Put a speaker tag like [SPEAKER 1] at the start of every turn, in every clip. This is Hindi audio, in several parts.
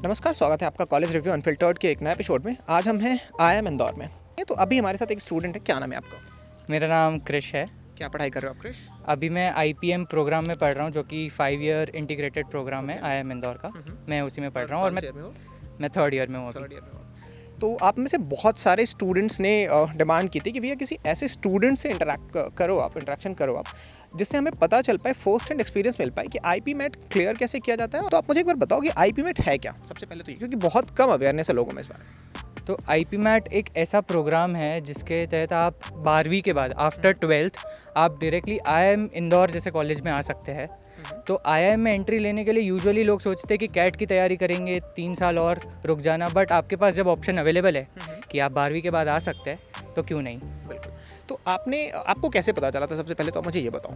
[SPEAKER 1] नमस्कार, स्वागत है आपका कॉलेज रिव्यू अनफिल्टर्ड के एक नए एपिसोड में। आज हम हैं IIM इंदौर में। तो अभी हमारे साथ एक स्टूडेंट है। क्या नाम है आपका?
[SPEAKER 2] मेरा नाम क्रिश है।
[SPEAKER 1] क्या पढ़ाई कर रहे हो आप क्रिश?
[SPEAKER 2] अभी मैं IPM प्रोग्राम में पढ़ रहा हूँ, जो कि 5 ईयर इंटीग्रेटेड प्रोग्राम है IIM इंदौर का। मैं उसी में पढ़ रहा हूँ और मैं थर्ड ईयर में हूँ अभी।
[SPEAKER 1] तो आप में से बहुत सारे स्टूडेंट्स ने डिमांड की थी कि भैया किसी ऐसे स्टूडेंट से इंटरेक्शन करो आप जिससे हमें पता चल पाए, फर्स्ट हैंड एक्सपीरियंस मिल पाए कि IP मैट क्लियर कैसे किया जाता है। तो आप मुझे एक बार बताओ कि IP मैट है क्या, सबसे पहले तो ये, क्योंकि बहुत कम अवेयरनेस है लोगों में इस बारे में।
[SPEAKER 2] तो IP मैट एक ऐसा प्रोग्राम है जिसके तहत आप 12वीं के बाद आफ्टर 12th आप डायरेक्टली IIM इंदौर जैसे कॉलेज में आ सकते हैं। तो IIM में एंट्री लेने के लिए यूजुअली लोग सोचते हैं कि कैट की तैयारी करेंगे, 3 साल और रुक जाना, बट आपके पास जब ऑप्शन अवेलेबल है कि आप 12वीं के बाद आ सकते हैं तो क्यों नहीं।
[SPEAKER 1] बिल्कुल। तो आपको कैसे पता चला था, सबसे पहले तो मुझे ये बताओ।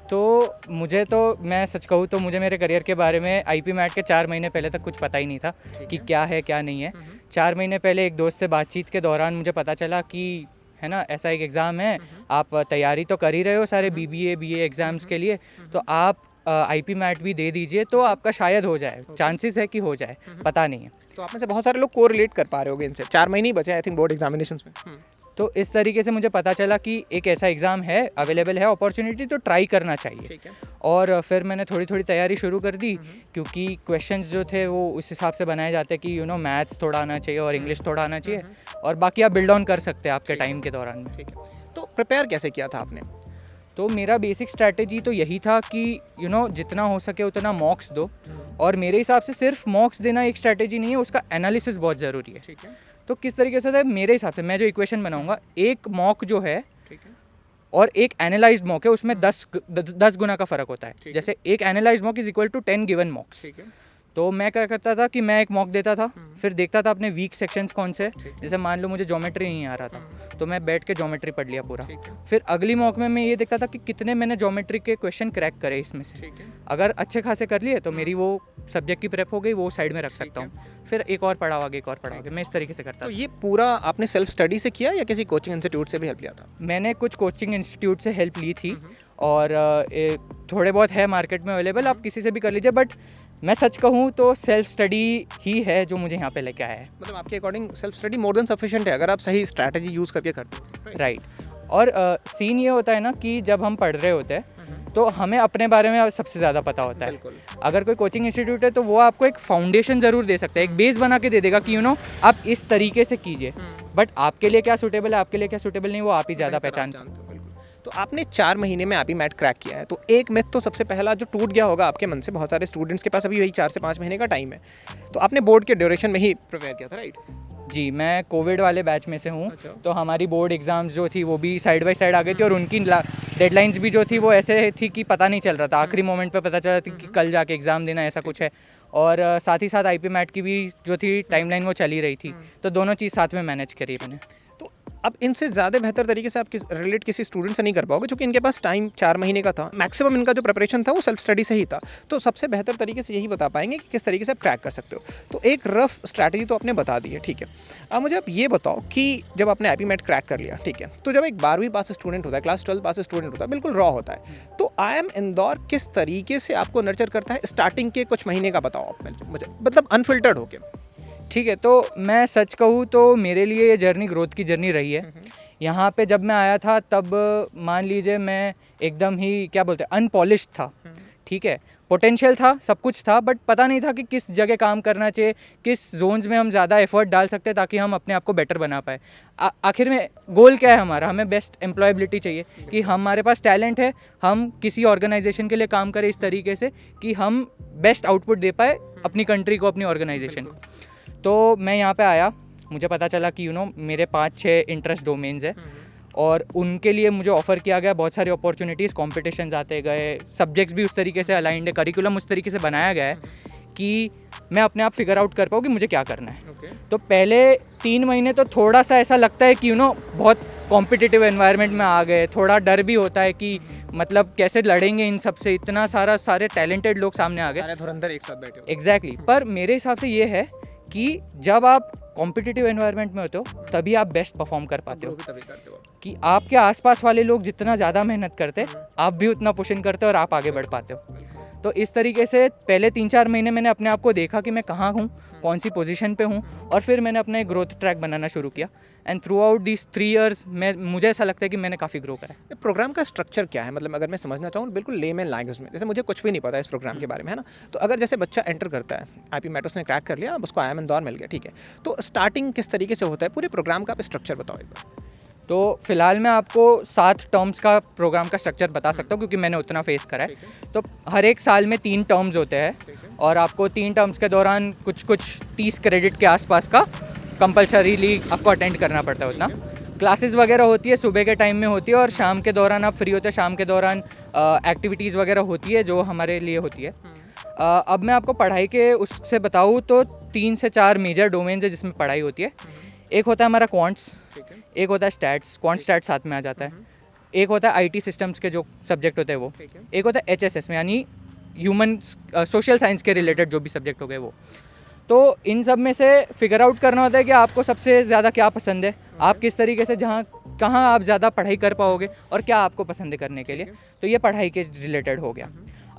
[SPEAKER 2] तो मैं सच कहूँ तो मुझे मेरे करियर के बारे में IP मैट के 4 महीने पहले तक कुछ पता ही नहीं था कि क्या है क्या नहीं है। 4 महीने पहले एक दोस्त से बातचीत के दौरान मुझे पता चला कि है ना, ऐसा एक एग्ज़ाम है, आप तैयारी तो कर ही रहे हो सारे BBA एग्ज़ाम्स के लिए, तो आप IP मैट भी दे दीजिए तो आपका शायद हो जाए, चांसेस है कि हो जाए, पता नहीं है।
[SPEAKER 1] तो आप में से बहुत सारे लोग को रिलेट कर पा रहे होंगे इनसे। 4 महीने ही बचे आई थिंक बोर्ड एग्जामिनेशंस में।
[SPEAKER 2] तो इस तरीके से मुझे पता चला कि एक ऐसा एग्ज़ाम है, अवेलेबल है अपॉर्चुनिटी, तो ट्राई करना चाहिए।
[SPEAKER 1] ठीक है।
[SPEAKER 2] और फिर मैंने थोड़ी थोड़ी तैयारी शुरू कर दी, क्योंकि क्वेश्चंस जो थे वो उस हिसाब से बनाए जाते हैं कि मैथ्स थोड़ा आना चाहिए और इंग्लिश थोड़ा आना चाहिए, और बाकी आप बिल्ड ऑन कर सकते हैं आपके टाइम के दौरान में।
[SPEAKER 1] ठीक है। तो प्रिपेयर कैसे किया था आपने?
[SPEAKER 2] तो मेरा बेसिक स्ट्रैटेजी तो यही था कि जितना हो सके उतना मॉक्स दो, और मेरे हिसाब से सिर्फ मॉक्स देना एक स्ट्रैटेजी नहीं है, उसका एनालिसिस बहुत ज़रूरी है।
[SPEAKER 1] ठीक है।
[SPEAKER 2] तो किस तरीके से था मेरे हिसाब से, मैं जो इक्वेशन बनाऊंगा, एक मॉक जो है
[SPEAKER 1] ठीक है।
[SPEAKER 2] और एक एनालाइज्ड मॉक है, उसमें 10 गुना का फ़र्क होता है। जैसे एक analysed mock is equal to 10 given mocks.
[SPEAKER 1] ठीक है।
[SPEAKER 2] तो मैं क्या करता था कि मैं एक मॉक देता था, फिर देखता था अपने वीक सेक्शंस कौन से। जैसे मान लो मुझे ज्योमेट्री नहीं आ रहा था तो मैं बैठ के ज्योमेट्री पढ़ लिया पूरा। फिर अगली मॉक में मैं ये देखता था कि कितने मैंने ज्योमेट्री के क्वेश्चन क्रैक करे इसमें से। अगर अच्छे खासे कर लिए तो मेरी वो सब्जेक्ट की प्रेप हो गई, वो साइड में रख सकता हूँ। फिर एक और पढ़ाओ आगे, एक और पढ़ाओ आगे, मैं इस तरीके से करता।
[SPEAKER 1] तो ये पूरा आपने सेल्फ स्टडी से किया या किसी कोचिंग इंस्टीट्यूट से भी हेल्प लिया था?
[SPEAKER 2] मैंने कुछ कोचिंग इंस्टीट्यूट से हेल्प ली थी, और थोड़े बहुत है मार्केट में अवेलेबल, आप किसी से भी कर लीजिए, बट मैं सच कहूँ तो सेल्फ स्टडी ही है जो मुझे यहाँ पे लेके आया है।
[SPEAKER 1] मतलब आपके according self study more than sufficient है अगर आप सही स्ट्रैटेजी यूज़ करके करते हो।
[SPEAKER 2] राइट। और सीन ये होता है ना कि जब हम पढ़ रहे होते हैं तो हमें अपने बारे में सबसे ज़्यादा पता होता है। अगर कोई कोचिंग इंस्टीट्यूट है तो वो आपको एक फाउंडेशन ज़रूर दे सकता है, एक बेस बना के दे देगा कि आप इस तरीके से कीजिए, बट आपके लिए क्या सूटेबल है, आपके लिए क्या सूटेबल नहीं, वो आप ही ज़्यादा पहचानते हो।
[SPEAKER 1] तो आपने 4 महीने में IP मैट क्रैक किया है, तो एक मिथ तो सबसे पहला जो टूट गया होगा आपके मन से, बहुत सारे स्टूडेंट्स के पास अभी वही 4 से 5 महीने का टाइम है, तो आपने बोर्ड के ड्यूरेशन में ही प्रिपेयर किया था, राइट?
[SPEAKER 2] जी, मैं कोविड वाले बैच में से हूँ। तो हमारी बोर्ड एग्ज़ाम्स जो थी वो भी साइड बाय साइड आ गई थी, और उनकी डेडलाइंस भी जो थी वो ऐसे थी कि पता नहीं चल रहा था, आखिरी मोमेंट पे पता चला था कि कल जाके एग्ज़ाम देना, ऐसा कुछ है। और साथ ही साथ IP मैट की भी जो थी टाइमलाइन वो चली रही थी, तो दोनों चीज़ साथ में मैनेज करी मैंने।
[SPEAKER 1] तो अब इनसे ज़्यादा बेहतर तरीके से आप रिलेट किसी स्टूडेंट से नहीं कर पाओगे, क्योंकि इनके पास टाइम 4 महीने का था, मैक्सिमम इनका जो प्रिपरेशन था वो सेल्फ स्टडी से ही था। तो सबसे बेहतर तरीके से यही बता पाएंगे कि किस तरीके से आप क्रैक कर सकते हो। तो एक रफ स्ट्रैटेजी तो आपने बता दी है, ठीक है। अब मुझे आप ये बताओ कि जब आपने IP मैट क्रैक कर लिया, ठीक है, तो जब एक 12वीं पास स्टूडेंट होता है, क्लास 12 पास स्टूडेंट होता है, बिल्कुल रॉ होता है, तो IIM इंदौर किस तरीके से आपको नर्चर करता है स्टार्टिंग के कुछ महीने का बताओ आप मुझे, मतलब अनफिल्टर्ड होके।
[SPEAKER 2] ठीक है, तो मैं सच कहूँ तो मेरे लिए ये जर्नी ग्रोथ की जर्नी रही है। यहाँ पे जब मैं आया था तब मान लीजिए मैं एकदम ही क्या बोलते हैं अनपॉलिश्ड था। ठीक है, पोटेंशियल था, सब कुछ था, बट पता नहीं था कि किस जगह काम करना चाहिए, किस जोन्स में हम ज़्यादा एफर्ट डाल सकते हैं ताकि हम अपने आप को बेटर बना पाए। आखिर में गोल क्या है हमारा? हमें बेस्ट एम्प्लॉयबिलिटी चाहिए, कि हमारे पास टैलेंट है, हम किसी ऑर्गेनाइजेशन के लिए काम करें इस तरीके से कि हम बेस्ट आउटपुट दे पाए अपनी कंट्री को, अपनी ऑर्गेनाइजेशन को। तो मैं यहाँ पे आया, मुझे पता चला कि मेरे 5-6 इंटरेस्ट डोमेन्स हैं, और उनके लिए मुझे ऑफ़र किया गया बहुत सारी अपॉर्चुनिटीज़, कॉम्पिटिशन्स आते गए, सब्जेक्ट्स भी उस तरीके से अलाइंड है, करिकुलम उस तरीके से बनाया गया है कि मैं अपने आप फिगर आउट कर पाऊँ कि मुझे क्या करना है। तो पहले 3 महीने तो थोड़ा सा ऐसा लगता है कि बहुत कॉम्पिटिटिव एनवायरनमेंट में आ गए, थोड़ा डर भी होता है कि मतलब कैसे लड़ेंगे इन सब से, इतना सारे टैलेंटेड लोग सामने आ गए,
[SPEAKER 1] सारे धुरंधर एक साथ बैठे हो।
[SPEAKER 2] एग्जैक्टली। पर मेरे हिसाब से ये है कि जब आप कॉम्पिटिटिव एनवायरनमेंट में होते हो तभी आप बेस्ट परफॉर्म कर पाते हो, कि आपके आसपास वाले लोग जितना ज़्यादा मेहनत करते आप भी उतना पुश इन करते हो और आप आगे बढ़ पाते हो। तो इस तरीके से पहले 3-4 महीने मैंने अपने आप को देखा कि मैं कहाँ हूँ, कौन सी पोजीशन पे हूँ, और फिर मैंने अपना एक ग्रोथ ट्रैक बनाना शुरू किया। And through out this 3 years मुझे ऐसा लगता है कि मैंने काफ़ी ग्रो करा है।
[SPEAKER 1] प्रोग्राम का स्ट्रक्चर क्या है, मतलब अगर मैं समझना चाहूँ बिल्कुल लेमैन लैंग्वेज में, जैसे मुझे कुछ भी नहीं पता इस प्रोग्राम के बारे में, है ना, तो अगर जैसे बच्चा एंटर करता है, आईपी मेट्रोस ने क्रैक कर लिया, अब उसको IIM इंदौर मिल गया, ठीक है, तो स्टार्टिंग किस तरीके से होता है, पूरे प्रोग्राम का आप स्ट्रक्चर बताओ एक बार।
[SPEAKER 2] तो फिलहाल मैं आपको 7 टर्म्स का प्रोग्राम का स्ट्रक्चर बता सकता हूँ क्योंकि मैंने उतना फेस करा है। तो हर एक साल में 3 टर्म्स होते हैं और आपको 3 टर्म्स के दौरान कुछ 30 क्रेडिट के आसपास का कंपलसरीली आपको अटेंड करना पड़ता है उतना। क्लासेस वगैरह होती है, सुबह के टाइम में होती है और शाम के दौरान आप फ्री होते हैं, शाम के दौरान एक्टिविटीज़ वगैरह होती है जो हमारे लिए होती है। अब मैं आपको पढ़ाई के उससे बताऊँ तो 3 से 4 मेजर डोमेन्स है जिसमें पढ़ाई होती है। एक होता है हमारा क्वांट्स, एक होता है स्टैट्स, क्वांट स्टैट्स साथ में आ जाता है, एक होता है IT सिस्टम्स के जो सब्जेक्ट होते हैं वो, एक होता है HSS में यानी ह्यूमन सोशल साइंस के रिलेटेड जो भी सब्जेक्ट हो गए वो। तो इन सब में से फिगर आउट करना होता है कि आपको सबसे ज़्यादा क्या पसंद है, आप किस तरीके से कहाँ आप ज़्यादा पढ़ाई कर पाओगे और क्या आपको पसंद है करने के लिए। तो ये पढ़ाई के रिलेटेड हो गया।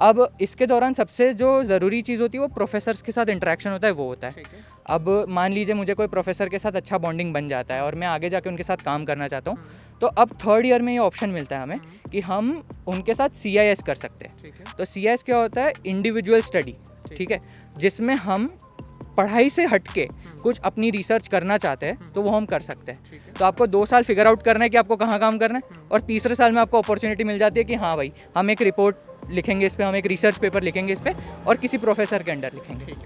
[SPEAKER 2] अब इसके दौरान सबसे जो ज़रूरी चीज़ होती है वो प्रोफेसर्स के साथ इंटरेक्शन होता है, वो होता है। अब मान लीजिए मुझे कोई प्रोफेसर के साथ अच्छा बॉन्डिंग बन जाता है और मैं आगे जाके उनके साथ काम करना चाहता हूँ, तो अब 3rd ईयर में ये ऑप्शन मिलता है हमें कि हम उनके साथ CIS कर सकते हैं। तो CIS क्या होता है, इंडिविजुअल स्टडी, ठीक है, जिसमें हम पढ़ाई से हटके कुछ अपनी रिसर्च करना चाहते हैं तो वो हम कर सकते हैं। तो आपको 2 साल फिगर आउट करना है कि आपको कहाँ काम करना है और तीसरे साल में आपको अपॉर्चुनिटी मिल जाती है कि हाँ भाई हम एक रिपोर्ट लिखेंगे इस पर, हम एक रिसर्च पेपर लिखेंगे इस पर और किसी प्रोफेसर के अंडर लिखेंगे।